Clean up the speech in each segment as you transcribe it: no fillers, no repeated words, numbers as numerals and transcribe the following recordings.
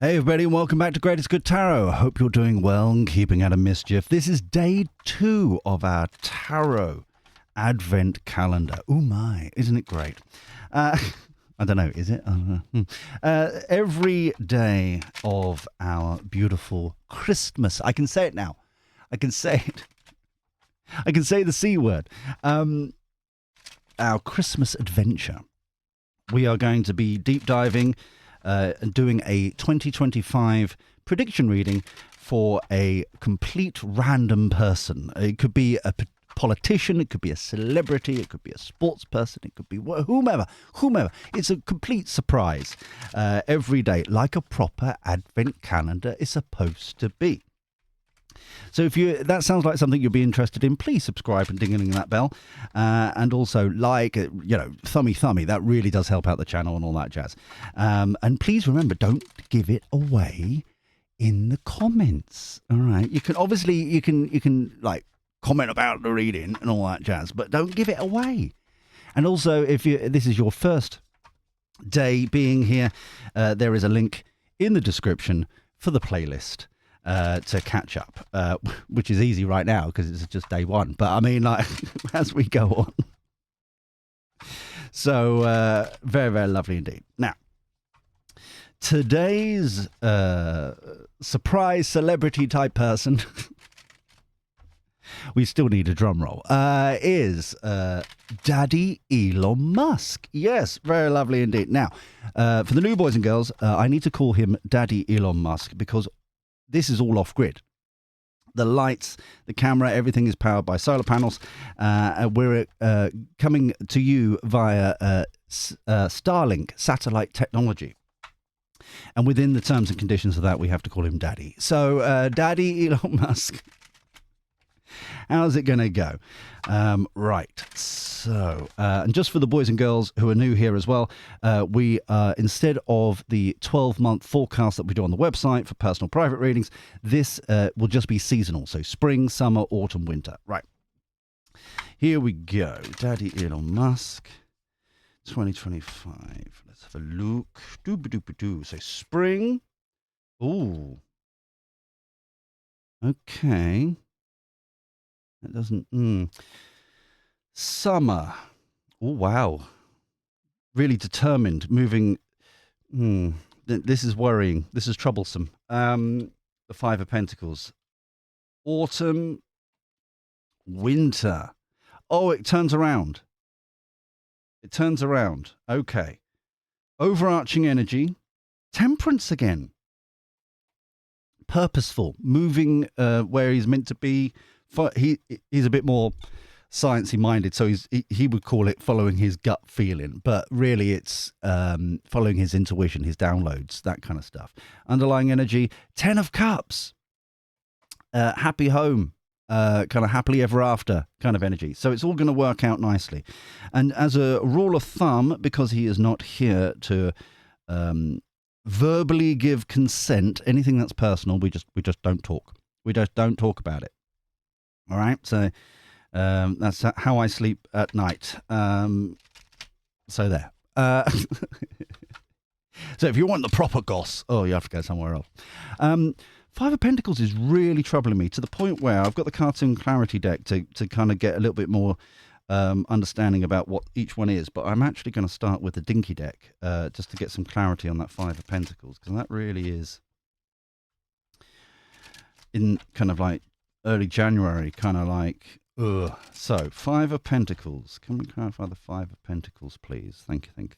Hey everybody, and welcome back to Greatest Good Tarot. I hope you're doing well and keeping out of mischief. This is day 2 of our Tarot Advent Calendar. Oh my, isn't it great? I don't know, is it? I don't know. Every day of our beautiful Christmas. I can say it now. I can say it. I can say the C word. Our Christmas adventure. We are going to be deep diving doing a 2025 prediction reading for a complete random person. It could be a politician, it could be a celebrity, it could be a sports person, it could be whomever. It's a complete surprise every day, like a proper advent calendar is supposed to be. So if that sounds like something you'll be interested in, please subscribe and ding that bell. And also thummy. That really does help out the channel and all that jazz. And please remember, don't give it away in the comments. All right. You can like comment about the reading and all that jazz, but don't give it away. And also, if this is your first day being here, there is a link in the description for the playlist. To catch up, which is easy right now because it's just day 1. But I mean, like, as we go on. So, very, very lovely indeed. Now, today's surprise celebrity type person, we still need a drum roll, is Daddy Elon Musk. Yes, very lovely indeed. Now, for the new boys and girls, I need to call him Daddy Elon Musk because this is all off-grid. The lights, the camera, everything is powered by solar panels. We're coming to you via Starlink satellite technology. And within the terms and conditions of that, we have to call him Daddy. So, Daddy Elon Musk, how's it going to go? Right. So, and just for the boys and girls who are new here as well, we instead of the 12-month forecast that we do on the website for personal private readings, this will just be seasonal. So spring, summer, autumn, winter. Right. Here we go. Daddy Elon Musk, 2025. Let's have a look. Doo-ba-doo-ba-doo. So spring. Ooh. Okay. That doesn't. Summer. Oh, wow. Really determined. Moving. This is worrying. This is troublesome. The 5 of Pentacles. Autumn. Winter. Oh, it turns around. It turns around. Okay. Overarching energy. Temperance again. Purposeful. Moving where he's meant to be. He's a bit more sciencey minded, so he would call it following his gut feeling, but really it's following his intuition, his downloads, that kind of stuff. Underlying energy, 10 of Cups, happy home, kind of happily ever after kind of energy. So it's all going to work out nicely. And as a rule of thumb, because he is not here to verbally give consent, anything that's personal, we just don't talk. We just don't talk about it. All right, so that's how I sleep at night. So there. So if you want the proper goss, you have to go somewhere else. 5 of Pentacles is really troubling me to the point where I've got the Cartoon Clarity deck to kind of get a little bit more understanding about what each one is. But I'm actually going to start with the Dinky deck just to get some clarity on that 5 of Pentacles, because that really is in kind of like early January, kind of like, ugh. So, 5 of Pentacles. Can we clarify the 5 of Pentacles, please? Thank you.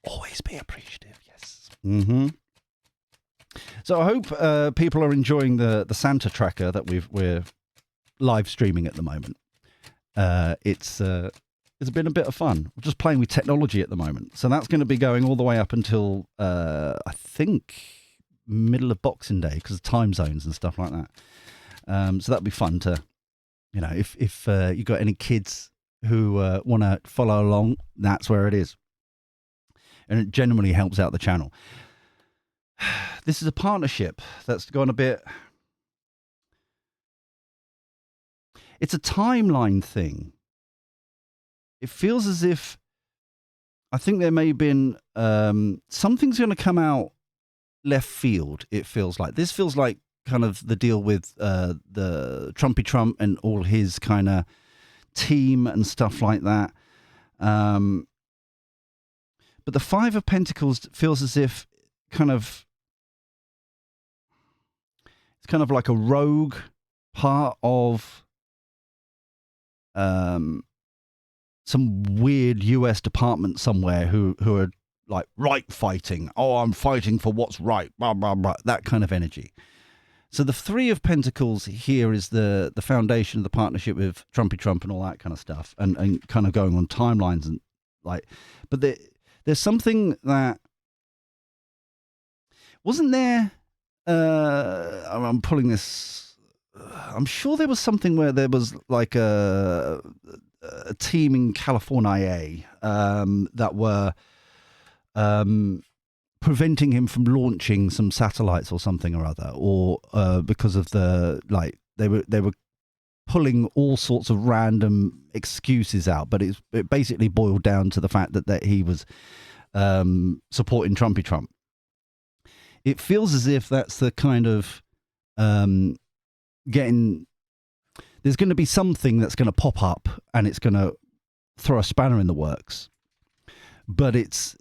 Always be appreciative, yes. Mm-hmm. So I hope people are enjoying the Santa tracker that we're live streaming at the moment. It's been a bit of fun. We're just playing with technology at the moment. So that's going to be going all the way up until, I think, middle of Boxing Day, because of time zones and stuff like that. So that'd be fun to, if you got any kids who want to follow along, that's where it is. And it genuinely helps out the channel. This is a partnership that's gone a bit... It's a timeline thing. It feels as if I think there may have been something's going to come out left field. It feels like this feels like kind of the deal with the Trumpy Trump and all his kind of team and stuff like that. But the Five of Pentacles feels as if it's kind of like a rogue part of some weird US department somewhere who are like right fighting. Oh, I'm fighting for what's right. Blah, blah, blah. That kind of energy. So the Three of Pentacles here is the foundation of the partnership with Trumpy Trump and all that kind of stuff, and kind of going on timelines and like, but there's something that wasn't there. I'm pulling this. I'm sure there was something where there was like a team in California that were preventing him from launching some satellites or something or other, or because of they were pulling all sorts of random excuses out, but it basically boiled down to the fact that he was supporting Trumpy Trump. It feels as if that's the kind of there's going to be something that's going to pop up and it's going to throw a spanner in the works, but it's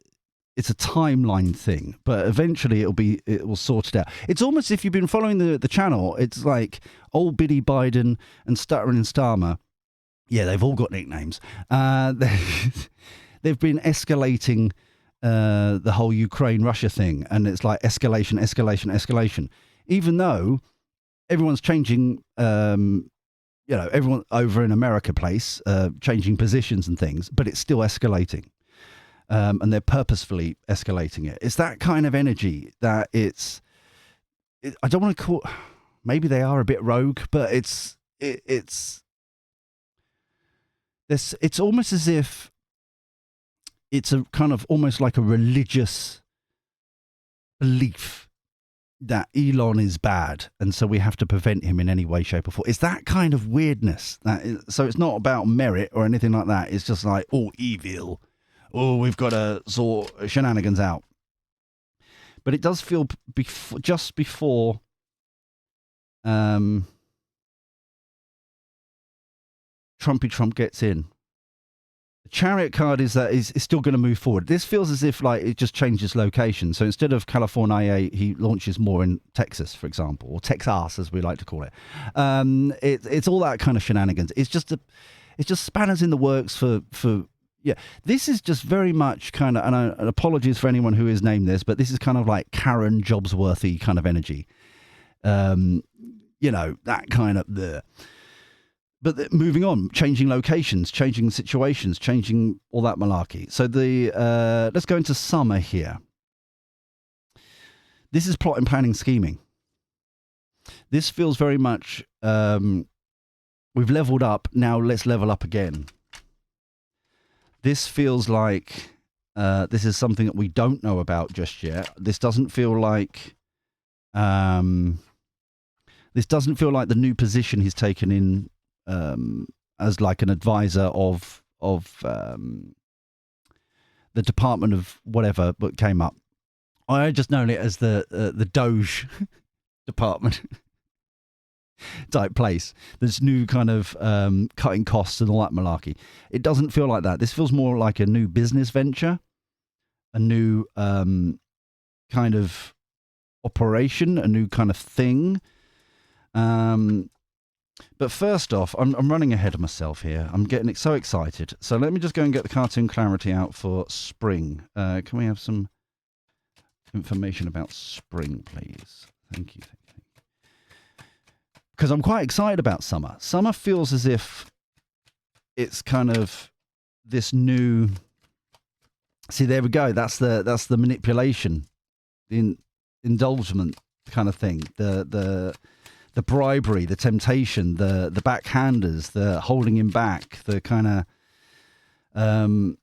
a timeline thing, but eventually it will sort it out. It's almost, if you've been following the channel, it's like old Biddy Biden and Stuttering and Starmer. Yeah, they've all got nicknames. They've been escalating the whole Ukraine-Russia thing, and it's like escalation. Even though everyone's changing, everyone over in America place, changing positions and things, but it's still escalating. And they're purposefully escalating it. It's that kind of energy that I don't want to call, maybe they are a bit rogue, but it's almost as if it's a kind of almost like a religious belief that Elon is bad, and so we have to prevent him in any way, shape, or form. It's that kind of weirdness. So it's not about merit or anything like that. It's just like, oh, evil. Oh, we've got to sort shenanigans out. But it does feel just before Trumpy Trump gets in. The Chariot card is that is still going to move forward. This feels as if like it just changes location. So instead of California, he launches more in Texas, for example, or Texas, as we like to call it. It's all that kind of shenanigans. It's just spanners in the works for. Yeah, this is just very much kind of, and apologies for anyone who is named this, but this is kind of like Karen Jobsworthy kind of energy. That kind of the. But moving on, changing locations, changing situations, changing all that malarkey. So let's go into summer here. This is plotting, planning, scheming. This feels very much, we've leveled up, now let's level up again. This feels like this is something that we don't know about just yet. This doesn't feel like the new position he's taken in as like an advisor of the Department of whatever, but came up. I just known it as the Doge Department type place. This new kind of cutting costs and all that malarkey. It doesn't feel like that. This feels more like a new business venture, a new kind of operation, a new kind of thing. But first off, I'm running ahead of myself here. I'm getting so excited. So let me just go and get the cartoon clarity out for spring. Can we have some information about spring, please? Thank you. Because I'm quite excited about summer. Summer feels as if it's kind of this new. See, there we go. That's the manipulation, the indulgement kind of thing. The bribery, the temptation, the backhanders, the holding him back, the kind of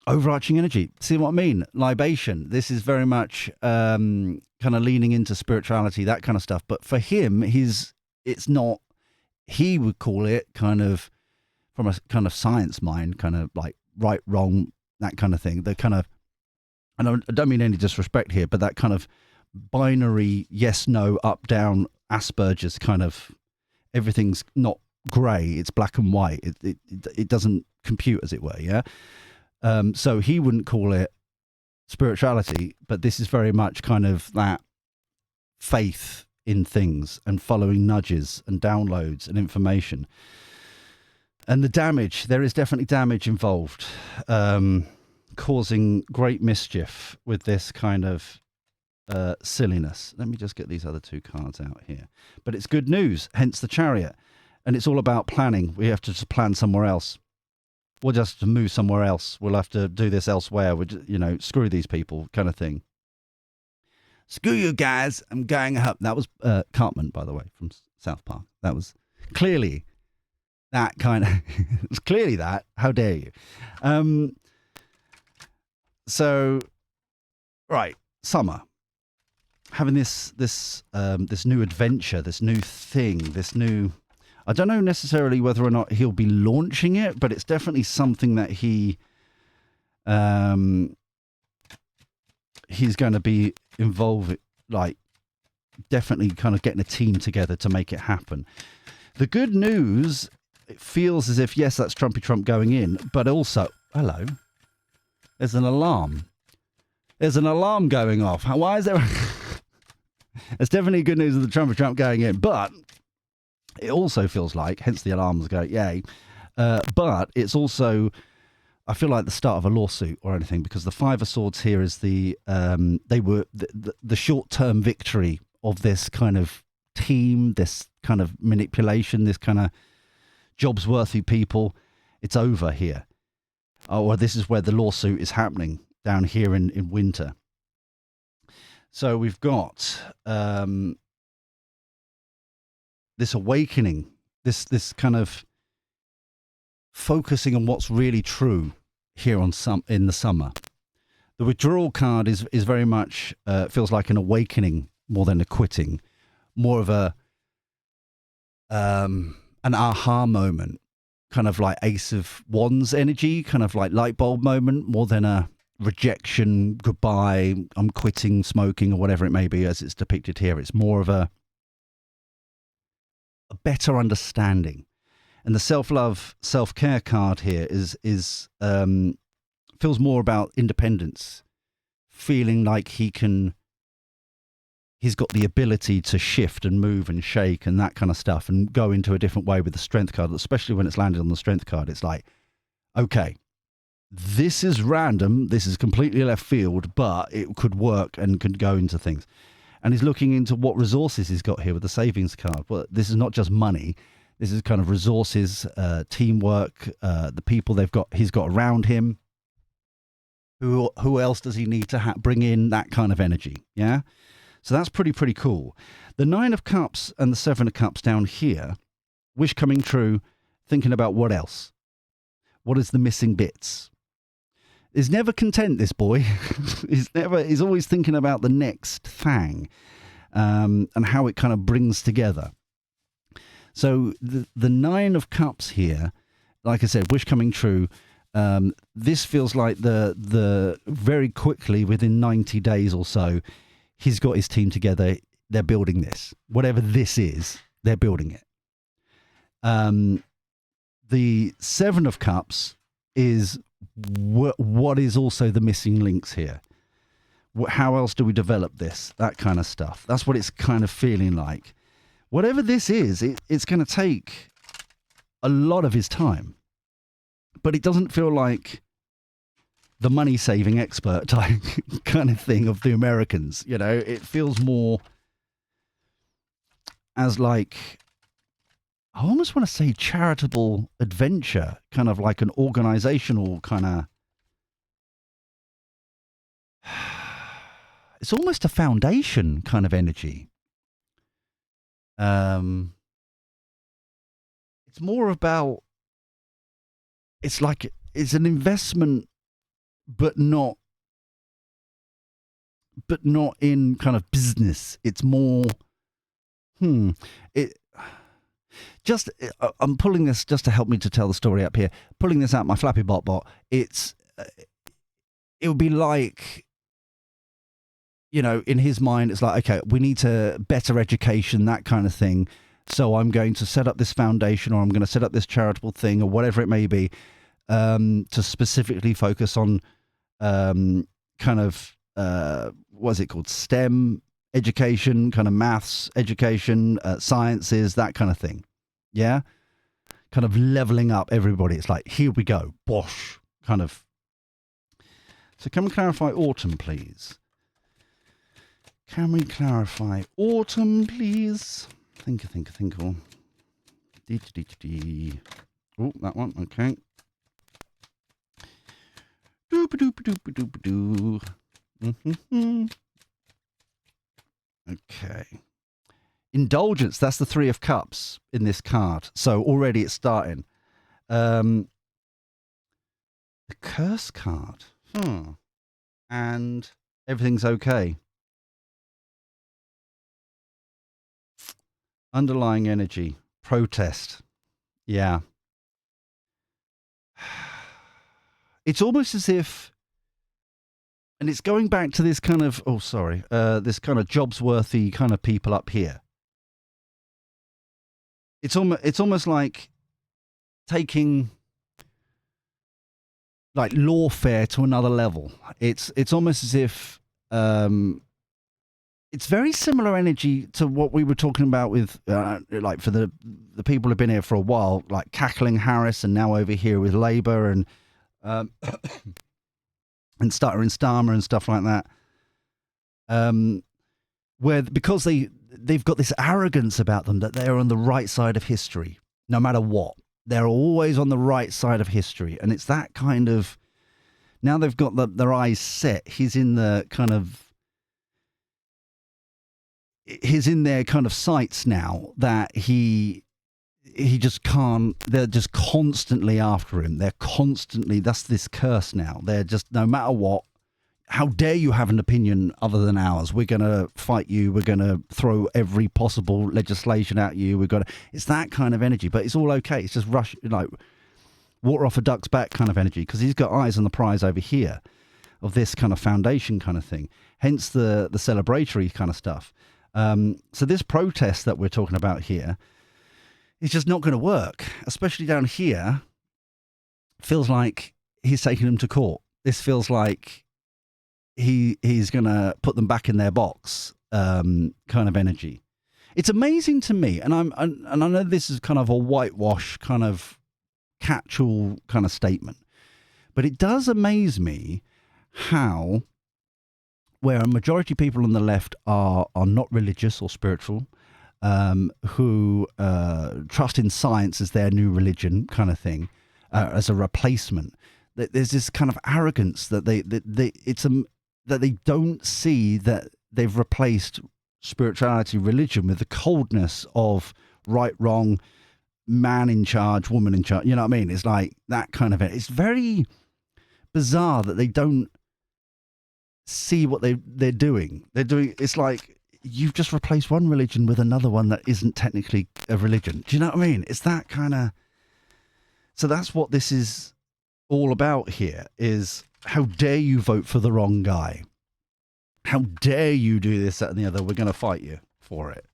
overarching energy. See what I mean? Libation. This is very much kind of leaning into spirituality, that kind of stuff. But for him, it's not. He would call it kind of from a kind of science mind, kind of like right, wrong, that kind of thing. The kind of, and I don't mean any disrespect here, but that kind of binary yes, no, up, down, Asperger's kind of, everything's not grey, it's black and white. It doesn't compute, as it were, yeah? So he wouldn't call it spirituality, but this is very much kind of that faith in things and following nudges and downloads and information. And the damage, there is definitely damage involved, causing great mischief with this kind of silliness. Let me just get these other two cards out here. But it's good news, hence the Chariot. And it's all about planning. We have to just plan somewhere else. We'll just move somewhere else. We'll have to do this elsewhere. Screw these people kind of thing. Screw you guys, I'm going up. That was Cartman, by the way, from South Park. That was clearly that kind of... it was clearly that. How dare you? So, right, summer. Having this new adventure, this new thing, this new... I don't know necessarily whether or not he'll be launching it, but it's definitely something that he's going to be involved, like definitely kind of getting a team together to make it happen. The good news, it feels as if, yes, that's Trumpy Trump going in, but also, hello, there's an alarm. There's an alarm going off. Why is there... It's definitely good news of the Trumpy Trump going in, but it also feels like, hence the alarms go, yay, but it's also, I feel like the start of a lawsuit or anything, because the Five of Swords here is the short-term victory of this kind of team, this kind of manipulation, this kind of jobs-worthy people. It's over here. Or this is where the lawsuit is happening, down here in winter. So we've got this awakening, this kind of focusing on what's really true here in the summer. The withdrawal card is very much feels like an awakening more than a quitting, more of an aha moment, kind of like Ace of Wands energy, kind of like light bulb moment, more than a rejection, goodbye, I'm quitting smoking or whatever it may be as it's depicted here. It's more of a better understanding. And the self-love, self-care card here is feels more about independence, feeling like he's got the ability to shift and move and shake and that kind of stuff and go into a different way with the strength card, especially when it's landed on the strength card. It's like, okay, this is random, this is completely left field, but it could work and could go into things. And he's looking into what resources he's got here with the savings card. Well, this is not just money. This is kind of resources, teamwork, the people he's got around him. Who else does he need to bring in that kind of energy? Yeah. So that's pretty cool. The Nine of Cups and the Seven of Cups down here, wish coming true, thinking about what else? What is the missing bits? He's never content, this boy. He's always thinking about the next thing, and how it kind of brings together. So the Nine of Cups here, like I said, wish coming true. This feels like the very quickly, within 90 days or so, he's got his team together. They're building this. Whatever this is, they're building it. The Seven of Cups is what is also the missing links here. How else do we develop this? That kind of stuff. That's what it's kind of feeling like. Whatever this is, it's going to take a lot of his time. But it doesn't feel like the money-saving expert type kind of thing of the Americans. You know, it feels more as like, I almost want to say charitable adventure, kind of like an organizational kind of... It's almost a foundation kind of energy. It's more about... It's like it's an investment, but not in kind of business. It's more... I'm pulling this just to help me to tell the story up here. Pulling this out my Flappy Bot. It would be like in his mind, it's like, okay, we need to better education, that kind of thing. So I'm going to set up this foundation, or I'm going to set up this charitable thing, or whatever it may be, to specifically focus on kind of, what's it called? STEM education, kind of maths education, sciences, that kind of thing. Yeah. Kind of leveling up everybody. It's like, here we go. Bosh. Kind of. So can we clarify autumn, please? Can we clarify autumn, please? Think. Oh, that one. Okay. Okay. Indulgence. That's the 3 of Cups in this card. So already it's starting. The curse card. And everything's okay. Underlying energy. Protest. Yeah. It's almost as if, and it's going back to this kind of, this kind of Jobsworthy kind of people up here. It's almost like taking like lawfare to another level. It's almost as if it's very similar energy to what we were talking about with like for the people who've been here for a while, like Cackling Harris, and now over here with Labour and and Stutter and Starmer and stuff like that. Where because they've got this arrogance about them that they're on the right side of history, no matter what. They're always on the right side of history. And it's that kind of, now they've got their eyes set. He's in their kind of sights now, that he just can't, they're just constantly after him. They're constantly, that's this curse now. They're just, no matter what, how dare you have an opinion other than ours? We're going to fight you. We're going to throw every possible legislation at you. It's that kind of energy, but it's all okay. It's just like water off a duck's back kind of energy, because he's got eyes on the prize over here of this kind of foundation kind of thing. Hence the celebratory kind of stuff. So this protest that we're talking about here is just not going to work, especially down here. Feels like he's taking them to court. This feels like he's going to put them back in their box, kind of energy. It's amazing to me, and I know this is kind of a whitewash kind of catch-all kind of statement, but it does amaze me how, where a majority of people on the left are not religious or spiritual, who trust in science as their new religion kind of thing, as a replacement. There's this kind of arrogance that that they don't see that they've replaced spirituality, religion, with the coldness of right, wrong, man in charge, woman in charge. You know what I mean? It's like that kind of it. It's very bizarre that they don't see what they're doing. It's like you've just replaced one religion with another one that isn't technically a religion. Do you know what I mean? It's that kind of. So that's what this is all about here, is how dare you vote for the wrong guy? How dare you do this, that, and the other? We're going to fight you for it.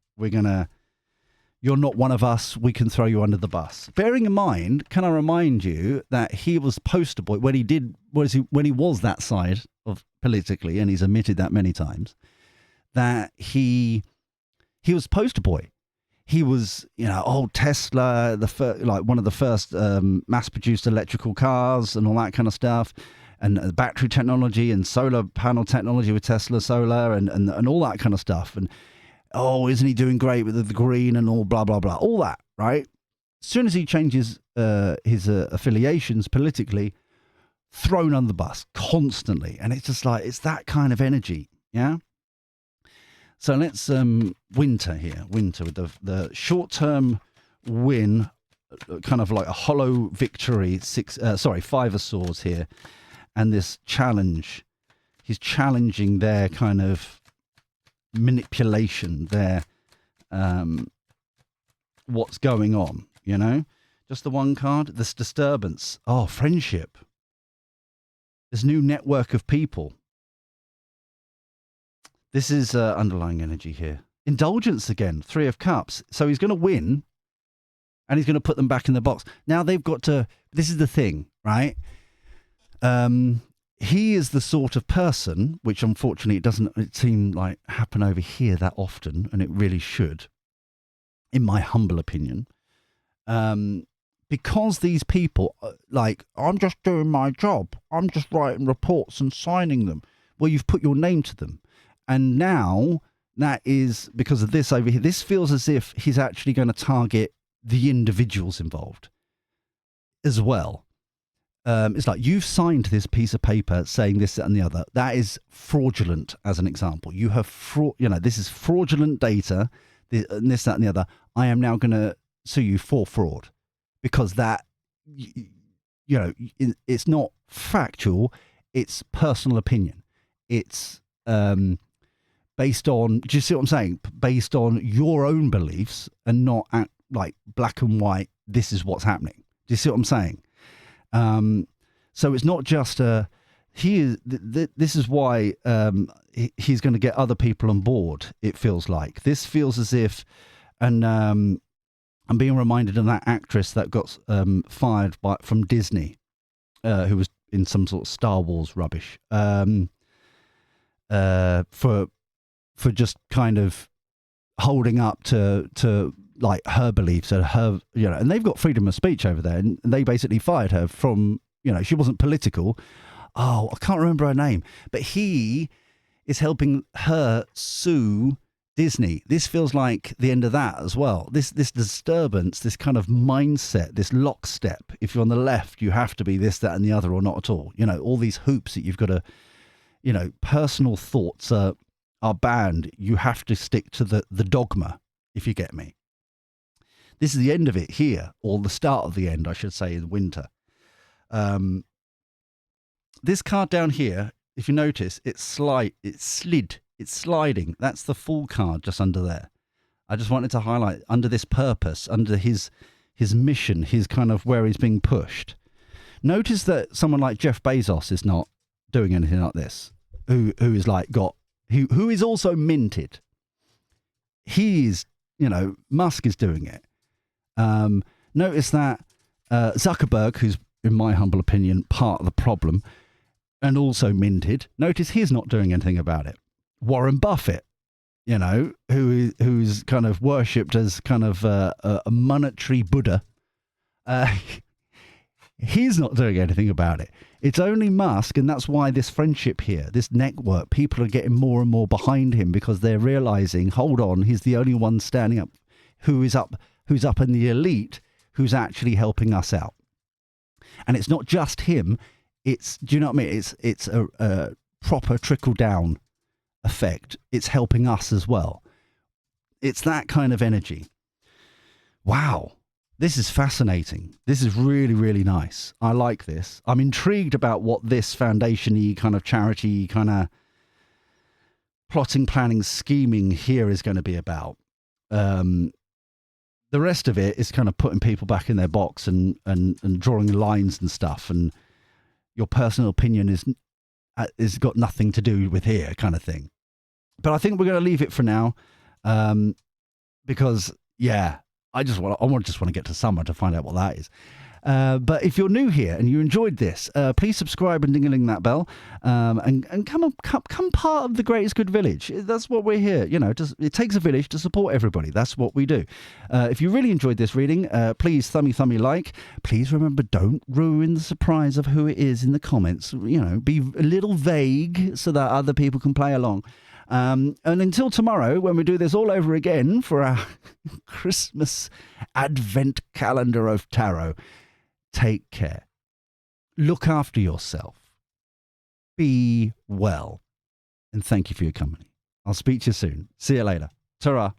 You're not one of us. We can throw you under the bus. Bearing in mind, can I remind you that he was poster boy when he was that side of politically, and he's admitted that many times, that he was poster boy. He was, Tesla, one of the first mass-produced electrical cars and all that kind of stuff, and battery technology and solar panel technology with Tesla Solar and all that kind of stuff. And, isn't he doing great with the green and all blah, blah, blah, all that, right? As soon as he changes his affiliations politically, thrown on the bus constantly. And it's just like, it's that kind of energy, yeah? So let's Winter here. Winter with the short-term win, kind of like a hollow victory. 5 of Swords here, and this challenge. He's challenging their kind of manipulation, their what's going on. Just the one card. This disturbance. Oh, friendship. This new network of people. This is underlying energy here. Indulgence again, 3 of Cups. So he's going to win and he's going to put them back in the box. Now they've got to, this is the thing, right? He is the sort of person, which unfortunately it seem like happen over here that often, and it really should, in my humble opinion. Because these people, like, I'm just doing my job. I'm just writing reports and signing them. Well, you've put your name to them. And now that is because of this over here. This feels as if he's actually going to target the individuals involved as well. It's like, you've signed this piece of paper saying this, that, and the other. That is fraudulent, as an example. You have, this is fraudulent data, this, that, and the other. I am now going to sue you for fraud because that, it's not factual. It's personal opinion. It's based on, do you see what I'm saying? Based on your own beliefs and not like black and white, this is what's happening. Do you see what I'm saying? So it's not just this is why he's going to get other people on board. It feels like this feels as if, and I'm being reminded of that actress that got fired from Disney, who was in some sort of Star Wars rubbish, for just kind of holding up to like her beliefs and her, and they've got freedom of speech over there, and they basically fired her from, she wasn't political. Oh, I can't remember her name, but he is helping her sue Disney. This feels like the end of that as well. This disturbance, this kind of mindset, this lockstep. If you're on the left, you have to be this, that, and the other, or not at all. All these hoops that you've got to, personal thoughts are banned. You have to stick to the dogma, if you get me. This is the end of it here, or the start of the end, I should say, in winter. This card down here, if you notice, it's sliding. That's the Fool card just under there. I just wanted to highlight under this purpose, under his mission, his kind of where he's being pushed. Notice that someone like Jeff Bezos is not doing anything like this. Who is like who is also minted. He's, Musk is doing it. Notice that Zuckerberg, who's in my humble opinion part of the problem, and also minted. Notice he's not doing anything about it. Warren Buffett, who's kind of worshipped as kind of a monetary Buddha, he's not doing anything about it. It's only Musk, and that's why this friendship here, this network, people are getting more and more behind him because they're realizing, hold on, he's the only one standing up, who's up in the elite, who's actually helping us out. And it's not just him. It's, do you know what I mean? It's a proper trickle down effect. It's helping us as well. It's that kind of energy. Wow. This is fascinating. This is really, really nice. I like this. I'm intrigued about what this foundation-y kind of charity kind of plotting, planning, scheming here is going to be about. The rest of it is kind of putting people back in their box and drawing lines and stuff. And your personal opinion is got nothing to do with here kind of thing. But I think we're going to leave it for now because, yeah, I just want to get to summer to find out what that is. But if you're new here and you enjoyed this, please subscribe and ding-a-ling that bell, and come part of the Greatest Good Village. That's what we're here. It takes a village to support everybody. That's what we do. If you really enjoyed this reading, please thummy like. Please remember, don't ruin the surprise of who it is in the comments. Be a little vague so that other people can play along. And until tomorrow, when we do this all over again for our Christmas Advent calendar of tarot, take care. Look after yourself. Be well. And thank you for your company. I'll speak to you soon. See you later. Ta-ra.